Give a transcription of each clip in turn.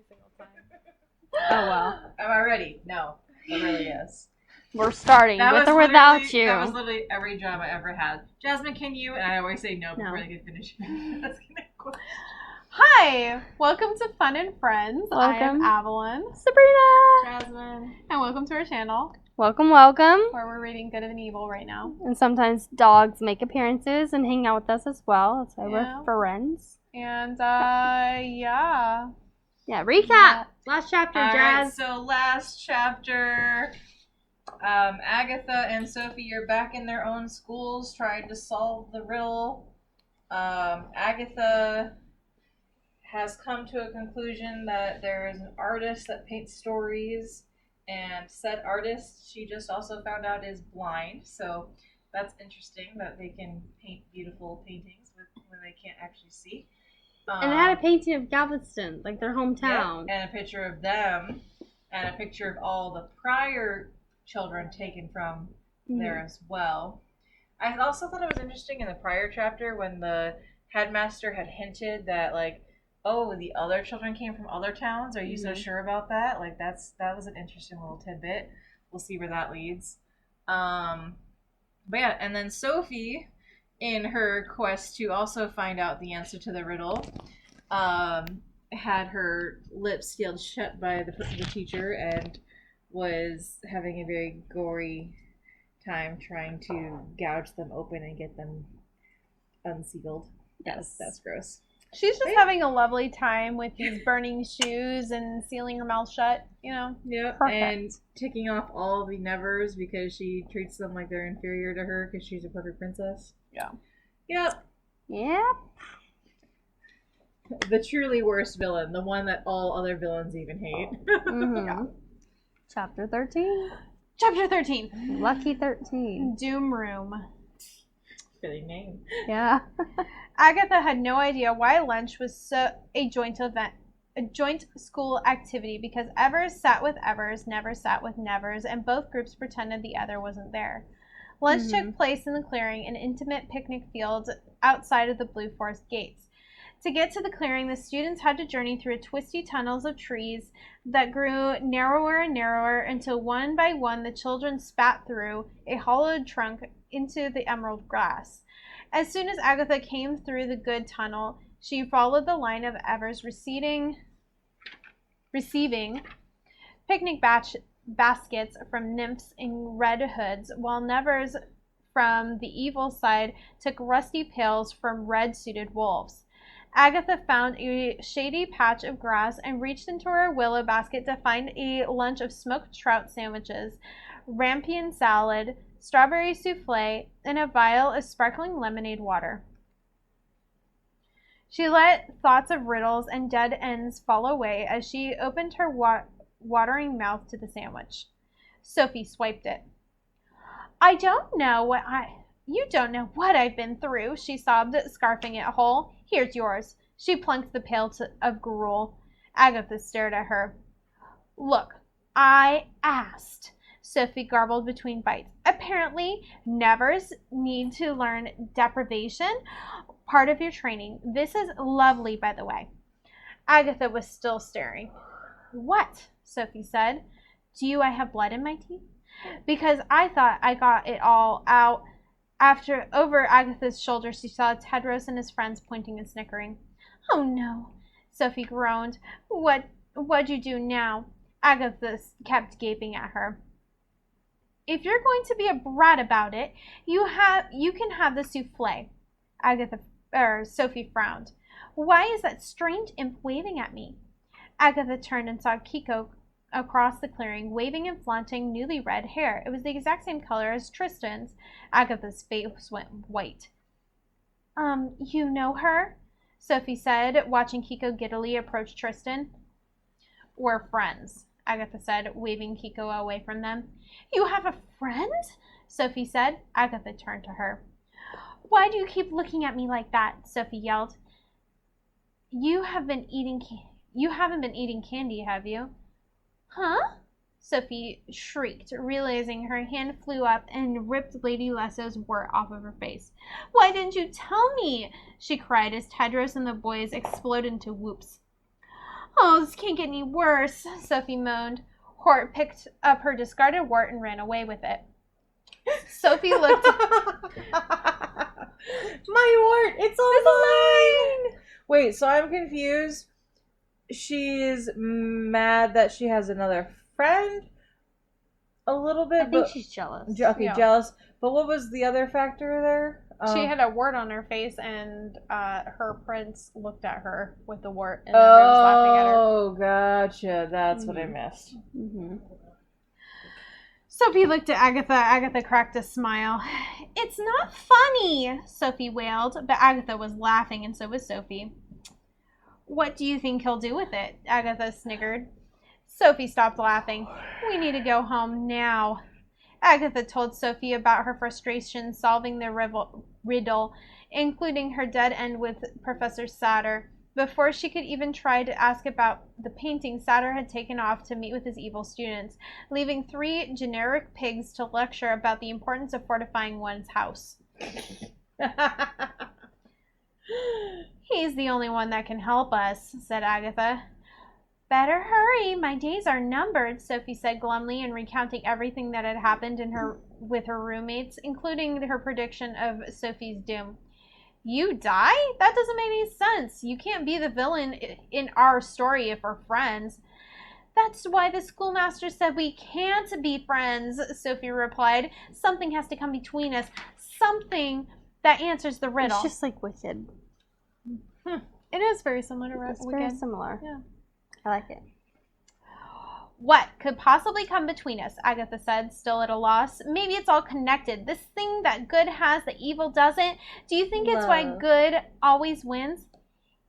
every single time. Oh, well. Am I ready? No. It really is. We're starting with or without you. That was literally every job I ever had. Jasmine, can you? And I always say no before they can finish asking that question. Hi! Welcome to Fun and Friends. Welcome. I am Avalon. Sabrina. Jasmine. And welcome to our channel. Welcome, welcome. Where we're reading Good and Evil right now. And sometimes dogs make appearances and hang out with us as well. That's why we're friends. And, yeah. Yeah, recap. Last chapter, All Jazz. right, so last chapter, Agatha and Sophie are back in their own schools trying to solve the riddle. Agatha has come to a conclusion that there is an artist that paints stories, and said artist, she just also found out, is blind. So that's interesting that they can paint beautiful paintings when they can't actually see. And they had a painting of Galveston, like their hometown. Yeah, and a picture of them, and a picture of all the prior children taken from there as well. I also thought it was interesting in the prior chapter when the headmaster had hinted that, like, oh, the other children came from other towns. Are you so sure about that? Like, that was an interesting little tidbit. We'll see where that leads. But yeah, and then Sophie, in her quest to also find out the answer to the riddle, had her lips sealed shut by the teacher and was having a very gory time trying to gouge them open and get them unsealed. Yes. That's gross. She's just having a lovely time with these burning shoes and sealing her mouth shut, you know? Yep, Perfect. and ticking off all the nevers because she treats them like they're inferior to her because she's a perfect princess. Yeah. Yep. Yep. The truly worst villain, the one that all other villains even hate. Yeah. Chapter 13. Chapter 13. Lucky 13. Doom Room. Fitting name. Yeah. Agatha had no idea why lunch was a joint school activity, because Evers sat with Evers, Nevers sat with Nevers, and both groups pretended the other wasn't there. Lunch took place in the clearing, an intimate picnic field outside of the Blue Forest gates. To get to the clearing, the students had to journey through twisty tunnels of trees that grew narrower and narrower until one by one the children spat through a hollowed trunk into the emerald grass. As soon as Agatha came through the good tunnel, she followed the line of Evers receiving picnic baskets from nymphs in red hoods, while Nevers from the evil side took rusty pails from red-suited wolves. Agatha found a shady patch of grass and reached into her willow basket to find a lunch of smoked trout sandwiches, rampion salad, strawberry souffle, and a vial of sparkling lemonade water. She let thoughts of riddles and dead ends fall away as she opened her watering mouth to the sandwich. Sophie swiped it. You don't know what I've been through, she sobbed, scarfing it whole. Here's yours. She plunked the pail of gruel. Agatha stared at her. Look, I asked, Sophie garbled between bites. Apparently, nevers need to learn deprivation, part of your training. This is lovely, by the way. Agatha was still staring. What? Sophie said. Do I have blood in my teeth? Because I thought I got it all out. Over Agatha's shoulder, she saw Tedros and his friends pointing and snickering. Oh, no, Sophie groaned. What'd you do now? Agatha kept gaping at her. If you're going to be a brat about it, you can have the souffle. Sophie frowned. Why is that strange imp waving at me? Agatha turned and saw Kiko across the clearing, waving and flaunting newly red hair. It was the exact same color as Tristan's. Agatha's face went white. You know her? Sophie said, watching Kiko giddily approach Tristan. We're friends, Agatha said, waving Kiko away from them. You have a friend? Sophie said. Agatha turned to her. Why do you keep looking at me like that? Sophie yelled. You haven't been eating candy, have you? Huh? Sophie shrieked, realizing her hand flew up and ripped Lady Lasso's wart off of her face. Why didn't you tell me? She cried as Tedros and the boys exploded into whoops. Oh, this can't get any worse, Sophie moaned. Hort picked up her discarded wart and ran away with it. Sophie looked. My wart! It's all mine! Wait, so I'm confused. She's mad that she has another friend? A little bit, I think she's jealous. Okay, Yeah. jealous. But what was the other factor there? She had a wart on her face, and her prince looked at her with the wart, and everybody was laughing at her. Oh, gotcha. That's what I missed. Mm-hmm. Sophie looked at Agatha. Agatha cracked a smile. It's not funny, Sophie wailed, but Agatha was laughing, and so was Sophie. What do you think he'll do with it? Agatha sniggered. Sophie stopped laughing. We need to go home now. Agatha told Sophie about her frustration solving the riddle, including her dead end with Professor Satter. Before she could even try to ask about the painting, Satter had taken off to meet with his evil students, leaving 3 generic pigs to lecture about the importance of fortifying one's house. He's the only one that can help us, said Agatha. Better hurry, my days are numbered, Sophie said glumly and recounting everything that had happened with her roommates, including her prediction of Sophie's doom. You die? That doesn't make any sense. You can't be the villain in our story if we're friends. That's why the schoolmaster said we can't be friends, Sophie replied. Something has to come between us. Something that answers the riddle. It's just like Wicked. It is very similar to It's Wicked. very similar. Yeah. I like it. What could possibly come between us? Agatha said, still at a loss. Maybe it's all connected. This thing that good has that evil doesn't. Do you think it's why good always wins?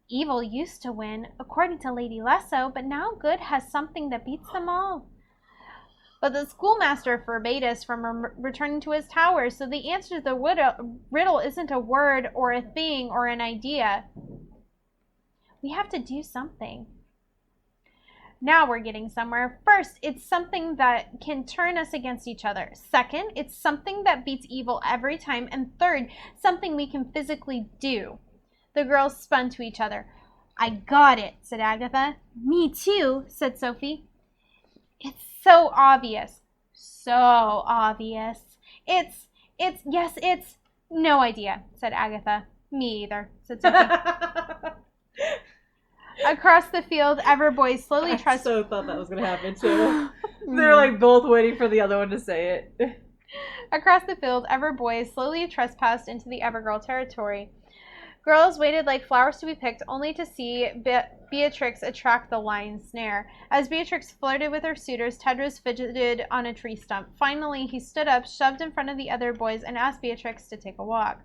Evil used to win, according to Lady Lesso, but now good has something that beats them all. But the schoolmaster forbade us from returning to his tower, so the answer to the riddle isn't a word or a thing or an idea. We have to do something. Now we're getting somewhere. First, it's something that can turn us against each other. Second, it's something that beats evil every time. And third, something we can physically do. The girls spun to each other. I got it, said Agatha. Me too, said Sophie. It's so obvious. So obvious. It's no idea, said Agatha. Me either, said Sophie. Across the field, Everboy slowly I trusted. so thought that was going to happen too. They're like both waiting for the other one to say it. Across the field, Everboy slowly trespassed into the Evergirl territory. Girls waited like flowers to be picked, only to see Beatrix attract the lion's snare. As Beatrix flirted with her suitors, Tedros fidgeted on a tree stump. Finally, he stood up, shoved in front of the other boys, and asked Beatrix to take a walk.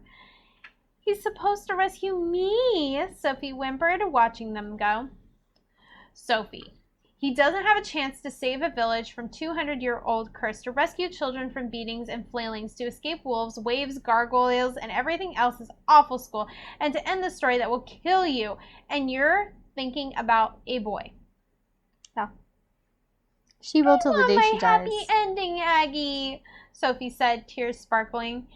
He's supposed to rescue me, Sophie whimpered, watching them go. Sophie, he doesn't have a chance to save a village from 200-year-old curse, to rescue children from beatings and flailings, to escape wolves, waves, gargoyles, and everything else is awful school, and to end the story that will kill you. And you're thinking about a boy. Yeah. She will till the day she dies. Happy ending, Aggie, Sophie said, tears sparkling.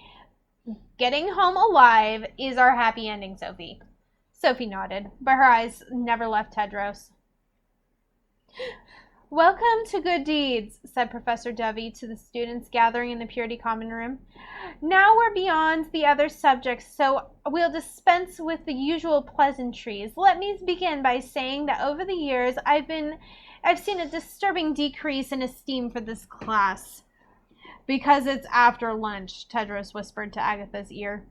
Getting home alive is our happy ending, Sophie. Sophie nodded, but her eyes never left Tedros. Welcome to Good Deeds, said Professor Dovey to the students gathering in the Purity Common Room. Now we're beyond the other subjects, so we'll dispense with the usual pleasantries. Let me begin by saying that over the years I've seen a disturbing decrease in esteem for this class. Because it's after lunch, Tedros whispered to Agatha's ear.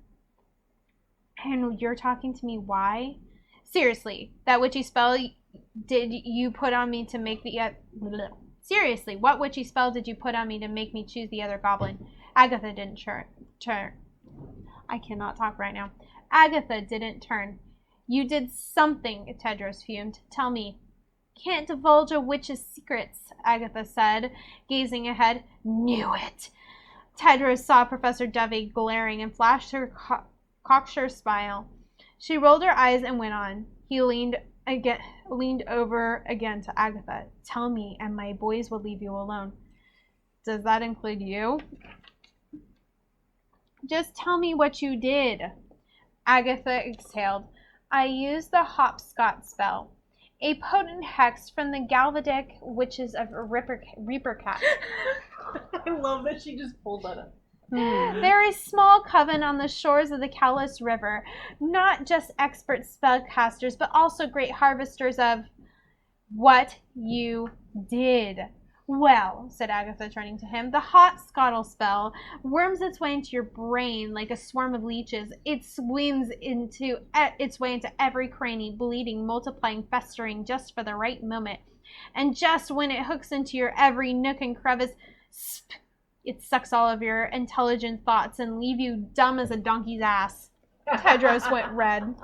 And you're talking to me why? Seriously, that witchy spell did you put on me to make the... Seriously, what witchy spell did you put on me to make me choose the other goblin? Agatha didn't turn. I cannot talk right now. Agatha didn't turn. You did something, Tedros fumed. Tell me. Can't divulge a witch's secrets, Agatha said, gazing ahead. Knew it. Tedros saw Professor Dovey glaring and flashed her cocksure smile. She rolled her eyes and went on. He leaned over again to Agatha. Tell me, and my boys will leave you alone. Does that include you? Just tell me what you did. Agatha exhaled. I used the hopscotch spell. a potent hex from the Galvadic witches of Reaper Cat. I love that she just pulled that up. They're a small coven on the shores of the Callus River, not just expert spellcasters, but also great harvesters of what you did. Well, said Agatha, turning to him, the hot scuttle spell worms its way into your brain like a swarm of leeches. It swims its way into every cranny, bleeding, multiplying, festering just for the right moment. And just when it hooks into your every nook and crevice, it sucks all of your intelligent thoughts and leave you dumb as a donkey's ass. Tedros went red.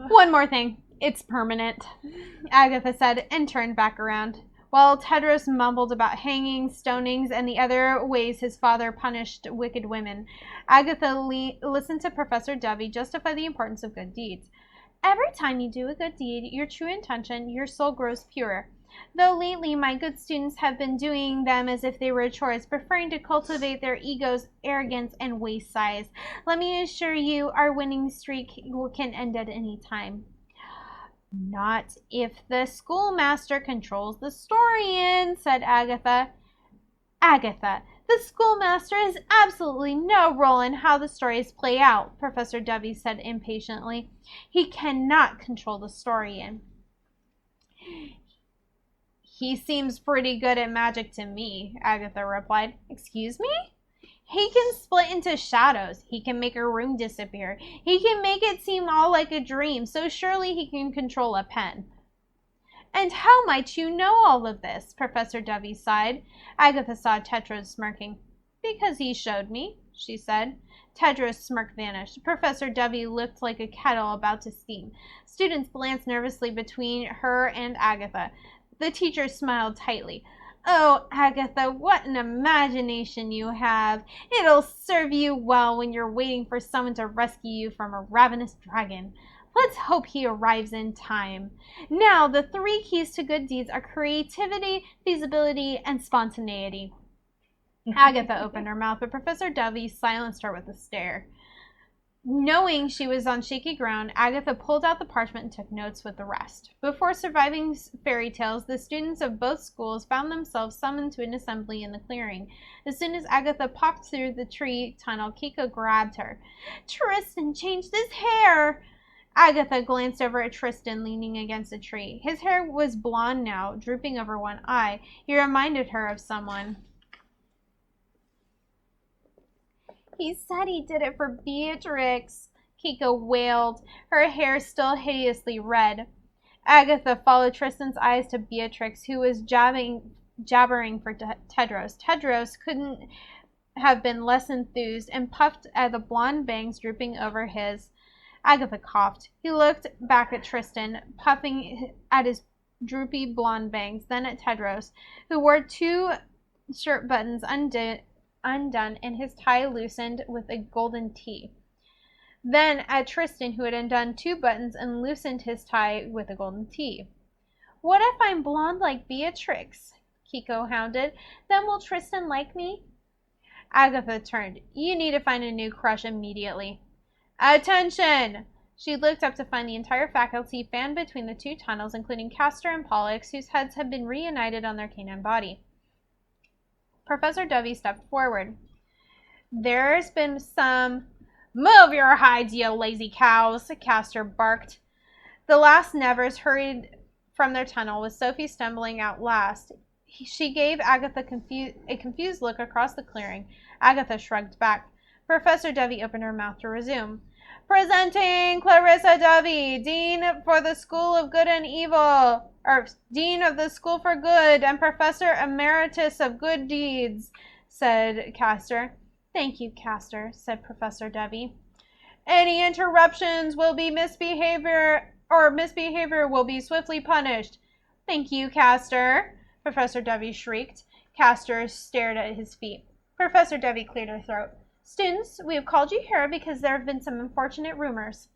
One more thing. It's permanent, Agatha said, and turned back around. While Tedros mumbled about hangings, stonings, and the other ways his father punished wicked women, Agatha listened to Professor Dovey justify the importance of good deeds. Every time you do a good deed, your true intention, your soul grows purer. Though lately my good students have been doing them as if they were chores, preferring to cultivate their egos, arrogance, and waist size. Let me assure you, our winning streak can end at any time. Not if the schoolmaster controls the story, said Agatha. Agatha, the schoolmaster has absolutely no role in how the stories play out, Professor Dovey said impatiently. He cannot control the story. He seems pretty good at magic to me, Agatha replied. Excuse me? He can split into shadows. He can make a room disappear. He can make it seem all like a dream, so surely he can control a pen. And how might you know all of this? Professor Dovey sighed. Agatha saw Tedros smirking. Because he showed me, she said. Tedros' smirk vanished. Professor Dovey looked like a kettle about to steam. Students glanced nervously between her and Agatha. The teacher smiled tightly. Oh, Agatha, what an imagination you have. It'll serve you well when you're waiting for someone to rescue you from a ravenous dragon. Let's hope he arrives in time. Now, the 3 keys to good deeds are creativity, feasibility, and spontaneity. Agatha opened her mouth, but Professor Dovey silenced her with a stare. Knowing she was on shaky ground, Agatha pulled out the parchment and took notes with the rest. Before surviving fairy tales, the students of both schools found themselves summoned to an assembly in the clearing. As soon as Agatha popped through the tree tunnel, Kiko grabbed her. Tristan changed his hair! Agatha glanced over at Tristan leaning against a tree. His hair was blonde now, drooping over one eye. He reminded her of someone. He said he did it for Beatrix, Kiko wailed, her hair still hideously red. Agatha followed Tristan's eyes to Beatrix, who was jabbering for Tedros. Tedros couldn't have been less enthused and puffed at the blonde bangs drooping over his. Agatha coughed. He looked back at Tristan, puffing at his droopy blonde bangs, then at Tedros, who wore 2 shirt buttons undone and his tie loosened with a golden T. Then at Tristan, who had undone 2 buttons and loosened his tie with a golden T. What if I'm blonde like Beatrix? Kiko hounded. Then will Tristan like me? Agatha turned. You need to find a new crush immediately. Attention! She looked up to find the entire faculty fanned between the 2 tunnels, including Castor and Pollux, whose heads had been reunited on their canine body. Professor Dovey stepped forward. There's been some... Move your hides, you lazy cows, Castor barked. The last Nevers hurried from their tunnel, with Sophie stumbling out last. She gave Agatha a confused look across the clearing. Agatha shrugged back. Professor Dovey opened her mouth to resume. Presenting Clarissa Dovey, Dean for the School of Good and Evil, or Dean of the School for Good and Professor Emeritus of Good Deeds, said Castor. Thank you, Castor, said Professor Dovey. Any interruptions will be misbehavior will be swiftly punished. Thank you, Castor, Professor Dovey shrieked. Castor stared at his feet. Professor Dovey cleared her throat. Students, we have called you here because there have been some unfortunate rumors.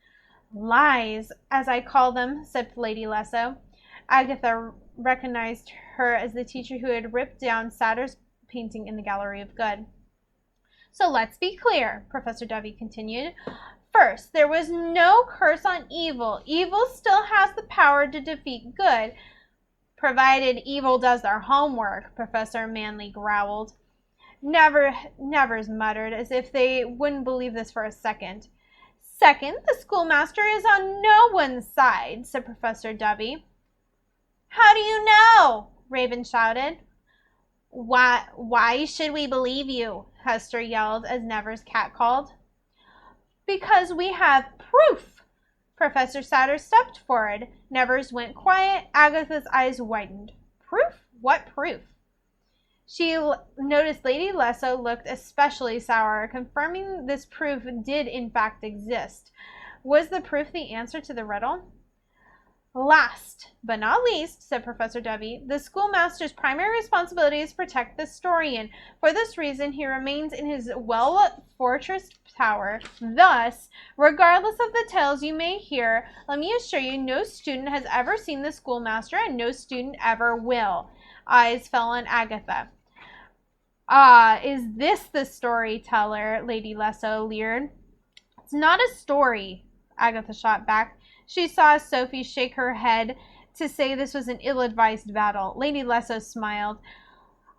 Lies, as I call them, said Lady Lesso. Agatha recognized her as the teacher who had ripped down Satyr's painting in the Gallery of Good. So let's be clear, Professor Dovey continued. First, there was no curse on evil. Evil still has the power to defeat good, provided evil does their homework, Professor Manley growled. Nevers muttered, as if they wouldn't believe this for a second. Second, the schoolmaster is on no one's side, said Professor Dubby. How do you know? Raven shouted. Why should we believe you? Hester yelled as Nevers catcalled. Because we have proof. Professor Satter stepped forward. Nevers went quiet. Agatha's eyes widened. Proof? What proof? She noticed Lady Lesso looked especially sour, confirming this proof did in fact exist. Was the proof the answer to the riddle? Last but not least, said Professor Dubby, the schoolmaster's primary responsibility is to protect the historian. For this reason, he remains in his well-fortressed tower. Thus, regardless of the tales you may hear, let me assure you no student has ever seen the schoolmaster, and no student ever will. Eyes fell on Agatha. Ah, is this the storyteller? Lady Lesso leered. It's not a story, Agatha shot back. She saw Sophie shake her head to say this was an ill-advised battle. Lady Lesso smiled.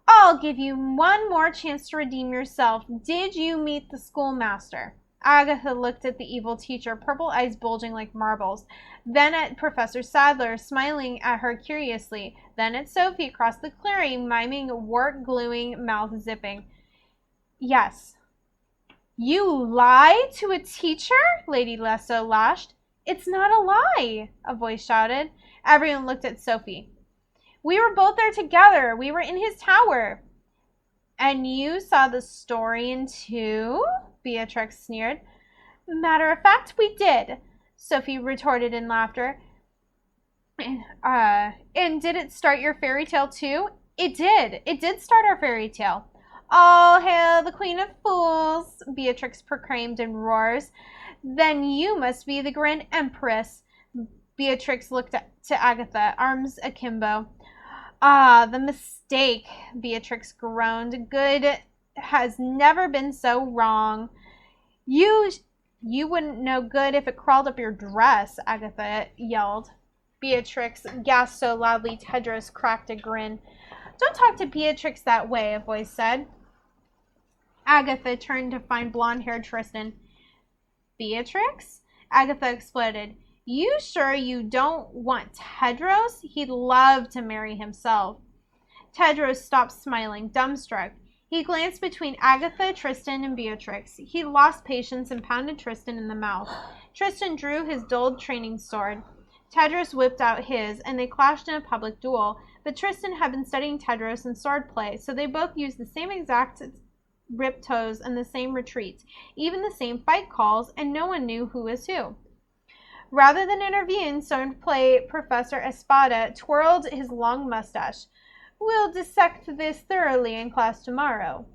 I'll give you one more chance to redeem yourself. Did you meet the schoolmaster? Agatha looked at the evil teacher, purple eyes bulging like marbles. Then at Professor Sadler, smiling at her curiously. Then at Sophie across the clearing, miming wart gluing, mouth zipping. Yes. You lie to a teacher? Lady Lesso lashed. It's not a lie, a voice shouted. Everyone looked at Sophie. We were both there together. We were in his tower. And you saw the historian too? Beatrix sneered. Matter of fact, we did, Sophie retorted in laughter. And did it start your fairy tale too? It did. It did start our fairy tale. All hail the Queen of Fools, Beatrix proclaimed in roars. Then you must be the Grand Empress. Beatrix looked to Agatha, arms akimbo. Ah, the mistake, Beatrix groaned. Good has never been so wrong. You wouldn't know good if it crawled up your dress, Agatha yelled. Beatrix gasped so loudly Tedros cracked a grin. Don't talk to Beatrix that way, a voice said. Agatha turned to find blonde-haired Tristan. Beatrix? Agatha exploded. You sure you don't want Tedros? He'd love to marry himself. Tedros stopped smiling, dumbstruck. He glanced between Agatha, Tristan, and Beatrix. He lost patience and pounded Tristan in the mouth. Tristan drew his dulled training sword. Tedros whipped out his, and they clashed in a public duel. But Tristan had been studying Tedros in swordplay, so they both used the same exact riptoes and the same retreats, even the same fight calls, and no one knew who was who. Rather than intervene, swordplay Professor Espada twirled his long mustache. We'll dissect this thoroughly in class tomorrow.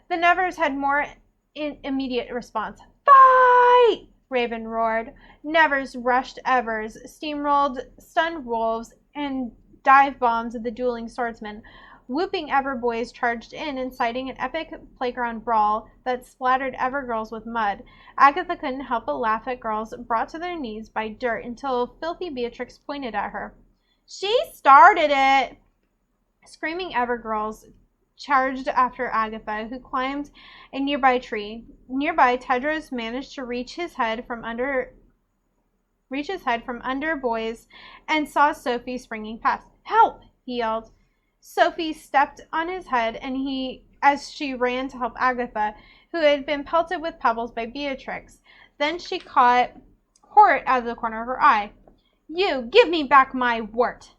The Nevers had more immediate response. Fight! Raven roared. Nevers rushed Evers, steamrolled stunned wolves, and dive-bombed the dueling swordsmen. Whooping Ever boys charged in, inciting an epic playground brawl that splattered Ever girls with mud. Agatha couldn't help but laugh at girls brought to their knees by dirt until filthy Beatrix pointed at her. She started it! Screaming Ever girls charged after Agatha, who climbed a nearby tree. Nearby, Tedros managed to reach his head from under boys and saw Sophie springing past. Help! He yelled. Sophie stepped on his head as she ran to help Agatha, who had been pelted with pebbles by Beatrix. Then she caught Hort out of the corner of her eye. You, give me back my wart!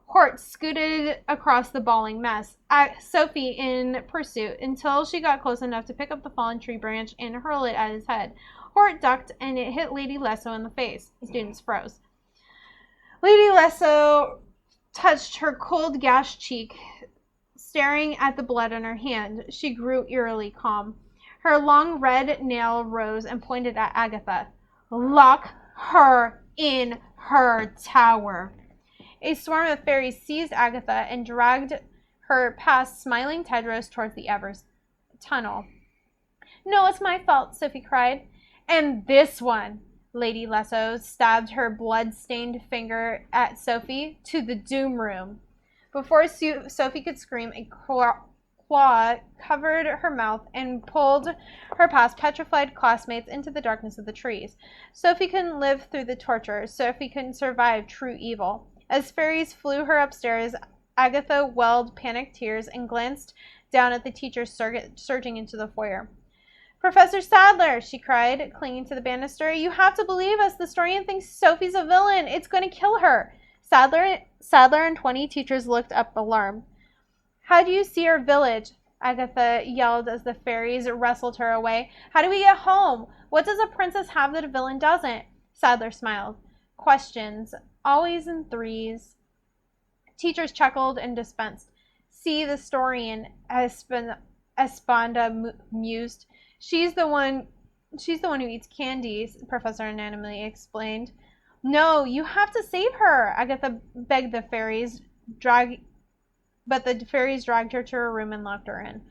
Hort scooted across the bawling mess, Sophie in pursuit, until she got close enough to pick up the fallen tree branch and hurl it at his head. Hort ducked, and it hit Lady Lesso in the face. The students froze. Lady Lesso touched her cold gashed cheek, staring at the blood on her hand. She grew eerily calm. Her long red nail rose and pointed at Agatha. Lock her in her tower. A swarm of fairies seized Agatha and dragged her past smiling Tedros towards the Evers tunnel. No, it's my fault, Sophie cried. And this one, Lady Lesso stabbed her blood-stained finger at Sophie, to the doom room. Before Sophie could scream, a claw covered her mouth and pulled her past petrified classmates into the darkness of the trees. Sophie couldn't live through the torture. Sophie couldn't survive true evil. As fairies flew her upstairs, Agatha welled panicked tears and glanced down at the teacher surging into the foyer. Professor Sadler, she cried, clinging to the banister. You have to believe us. The Historian thinks Sophie's a villain. It's going to kill her. Sadler and 20 teachers looked up alarmed. How do you see our village? Agatha yelled as the fairies wrestled her away. How do we get home? What does a princess have that a villain doesn't? Sadler smiled. Questions, always in threes. Teachers chuckled and dispensed. See, the Historian, Esponda mused. She's the one who eats candies, Professor Anonymity explained. No, you have to save her, Agatha begged the fairies, but the fairies dragged her to her room and locked her in.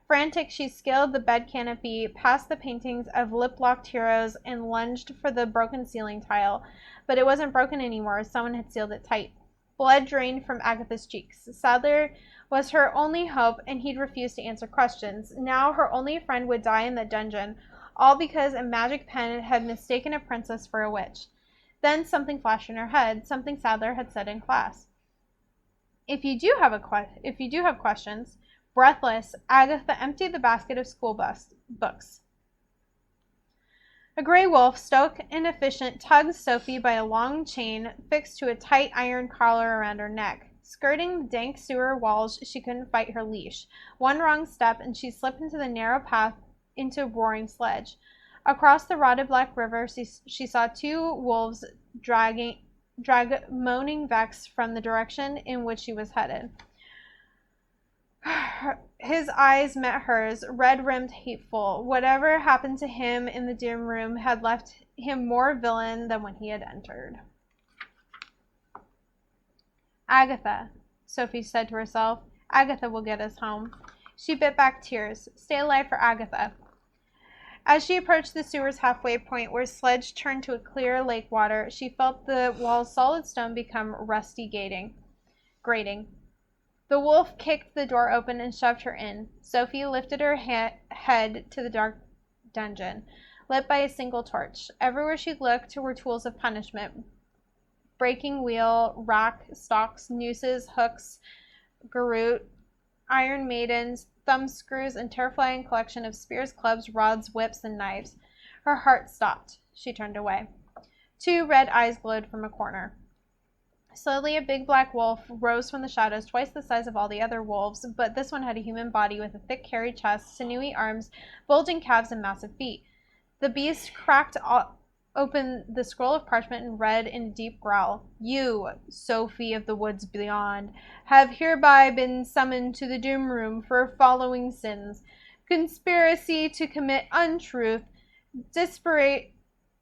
Frantic, she scaled the bed canopy, past the paintings of lip-locked heroes, and lunged for the broken ceiling tile. But it wasn't broken anymore. Someone had sealed it tight. Blood drained from Agatha's cheeks. Sadler was her only hope, and he'd refused to answer questions. Now her only friend would die in the dungeon, all because a magic pen had mistaken a princess for a witch. Then something flashed in her head, something Sadler had said in class. If you do have questions, breathless, Agatha emptied the basket of school books. A gray wolf, stoic and efficient, tugged Sophie by a long chain fixed to a tight iron collar around her neck. Skirting the dank sewer walls, she couldn't fight her leash. One wrong step, and she slipped into the narrow path into a roaring sledge. Across the rotted black river, she saw two wolves drag moaning Vex from the direction in which she was headed. His eyes met hers, red-rimmed, hateful. Whatever happened to him in the dim room had left him more villain than when he had entered. Agatha, Sophie said to herself. Agatha will get us home. She bit back tears. Stay alive for Agatha. As she approached the sewer's halfway point, where sledge turned to a clear lake water, she felt the wall's solid stone become rusty grating. The wolf kicked the door open and shoved her in. Sophie lifted her head to the dark dungeon, lit by a single torch. Everywhere she looked were tools of punishment. Breaking wheel, rack, stocks, nooses, hooks, garrote, iron maidens, thumb screws, and terrifying collection of spears, clubs, rods, whips, and knives. Her heart stopped. She turned away. Two red eyes glowed from a corner. Slowly, a big black wolf rose from the shadows, twice the size of all the other wolves, but this one had a human body with a thick, hairy chest, sinewy arms, bulging calves, and massive feet. The beast cracked open the scroll of parchment and read in a deep growl, You, Sophie of the woods beyond, have hereby been summoned to the doom room for following sins: conspiracy to commit untruth,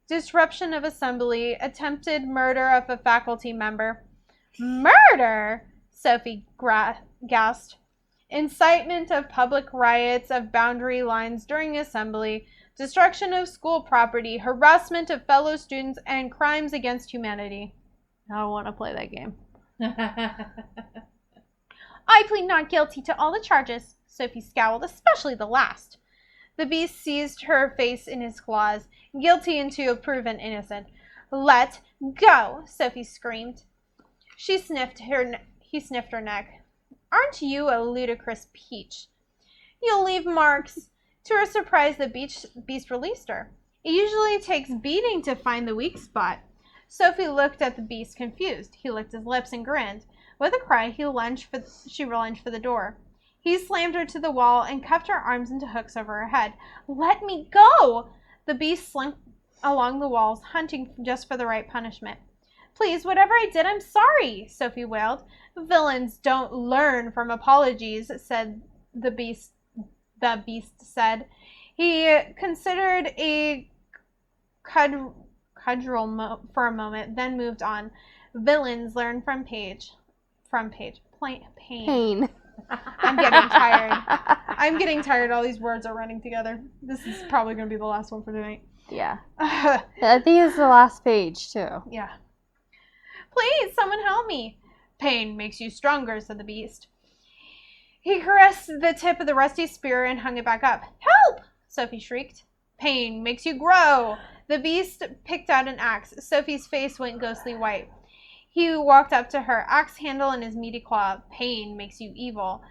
disruption of assembly, attempted murder of a faculty member. Murder? Sophie gasped. Incitement of public riots of boundary lines during assembly, destruction of school property, harassment of fellow students, and crimes against humanity. I don't want to play that game. I plead not guilty to all the charges, Sophie scowled, especially the last. The beast seized her face in his claws, guilty until proven innocent. Let go, Sophie screamed. He sniffed her neck. Aren't you a ludicrous peach? You'll leave marks. To her surprise, the beast released her. It usually takes beating to find the weak spot. Sophie looked at the beast, confused. He licked his lips and grinned. With a cry, she lunged for the door. He slammed her to the wall and cuffed her arms into hooks over her head. Let me go! The beast slunk along the walls, hunting just for the right punishment. Please, whatever I did, I'm sorry, Sophie wailed. Villains don't learn from apologies, said the beast. The beast said. He considered a cudgel for a moment, then moved on. Villains learn from pain. Pain. I'm getting tired. I'm getting tired. All these words are running together. This is probably going to be the last one for tonight. Yeah. I think it's the last page, too. Yeah. Please, someone help me. Pain makes you stronger, said the beast. He caressed the tip of the rusty spear and hung it back up. Help! Sophie shrieked. Pain makes you grow. The beast picked out an axe. Sophie's face went ghostly white. He walked up to her, axe handle in his meaty claw. Pain makes you evil.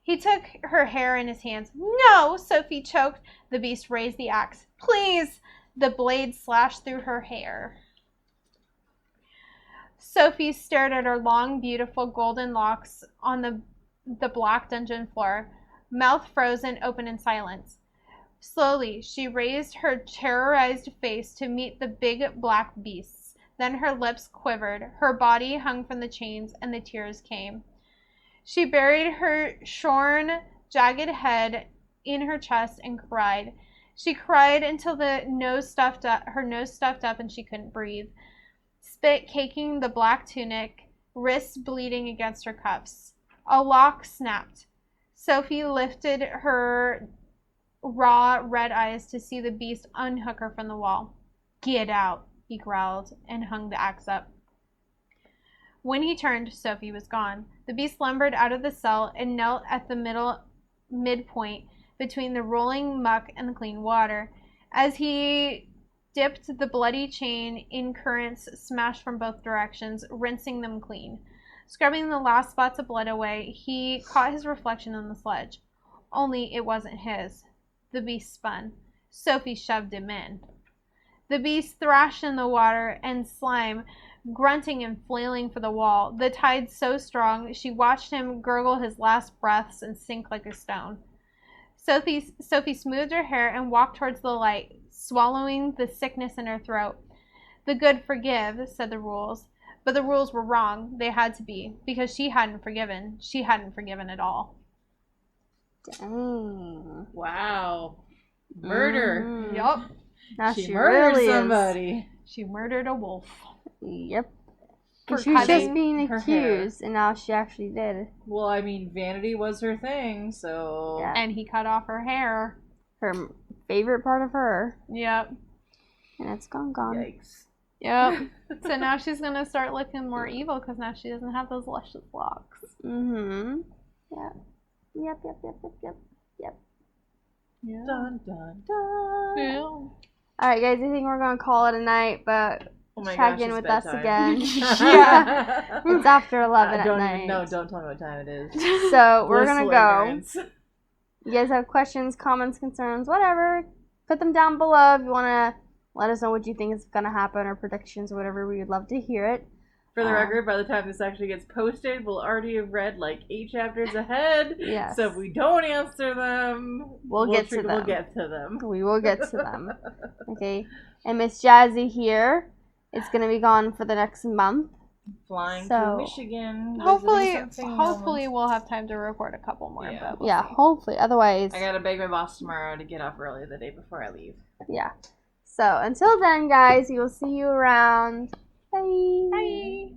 He took her hair in his hands. No, Sophie choked. The beast raised the axe. Please! The blade slashed through her hair. Sophie stared at her long, beautiful golden locks on the black dungeon floor, mouth frozen open in silence. Slowly, she raised her terrorized face to meet the big black beasts. Then her lips quivered, her body hung from the chains, and the tears came. She buried her shorn, jagged head in her chest and cried. She cried until her nose stuffed up and she couldn't breathe. Spit caking the black tunic, wrists bleeding against her cuffs. A lock snapped. Sophie lifted her raw red eyes to see the beast unhook her from the wall. Get out, he growled and hung the axe up. When he turned, Sophie was gone. The beast lumbered out of the cell and knelt at the midpoint between the rolling muck and the clean water. As he dipped the bloody chain in currents smashed from both directions, rinsing them clean. Scrubbing the last spots of blood away, he caught his reflection on the sledge. Only it wasn't his. The beast spun. Sophie shoved him in. The beast thrashed in the water and slime, grunting and flailing for the wall. The tide so strong, she watched him gurgle his last breaths and sink like a stone. Sophie smoothed her hair and walked towards the light, swallowing the sickness in her throat. The good forgive, said the rules. But the rules were wrong. They had to be, because she hadn't forgiven. She hadn't forgiven at all. Dang. Wow. Murder. Mm-hmm. Yup. Now she she murdered really somebody. She murdered a wolf. Yep. For She was just cutting being her hair. accused, and now she actually did. Well, I mean, vanity was her thing, so... Yeah. And he cut off her hair. Her favorite part of her. Yep. And it's gone. Yikes. Yep. So now she's going to start looking more evil because now she doesn't have those luscious locks. Mm-hmm. Yep. Yep. Yeah. Dun, dun, dun. Yeah. Alright, guys, I think we're going to call it a night, but Oh my check gosh, in it's with us bedtime. again. Yeah. It's after 11 at don't night. even know. Don't tell me what time it is. So we're going to Blissful go. ignorance. You guys have questions, comments, concerns, whatever, put them down below. If you want to let us know what you think is going to happen or predictions or whatever, we would love to hear it. For the record, by the time this actually gets posted, we'll already have read like 8 chapters ahead. Yes. So if we don't answer them, We'll get to them. We'll get to them. We will get to them. Okay. And Miss Jazzy here is going to be gone for the next month. Flying So, to Michigan. Hopefully visiting some families. we'll have time to record a couple more. Yeah. But we'll Yeah, see. hopefully. Otherwise, I gotta beg my boss tomorrow to get off early the day before I leave. yeah. So until then, guys, we will see you around. Bye. Bye.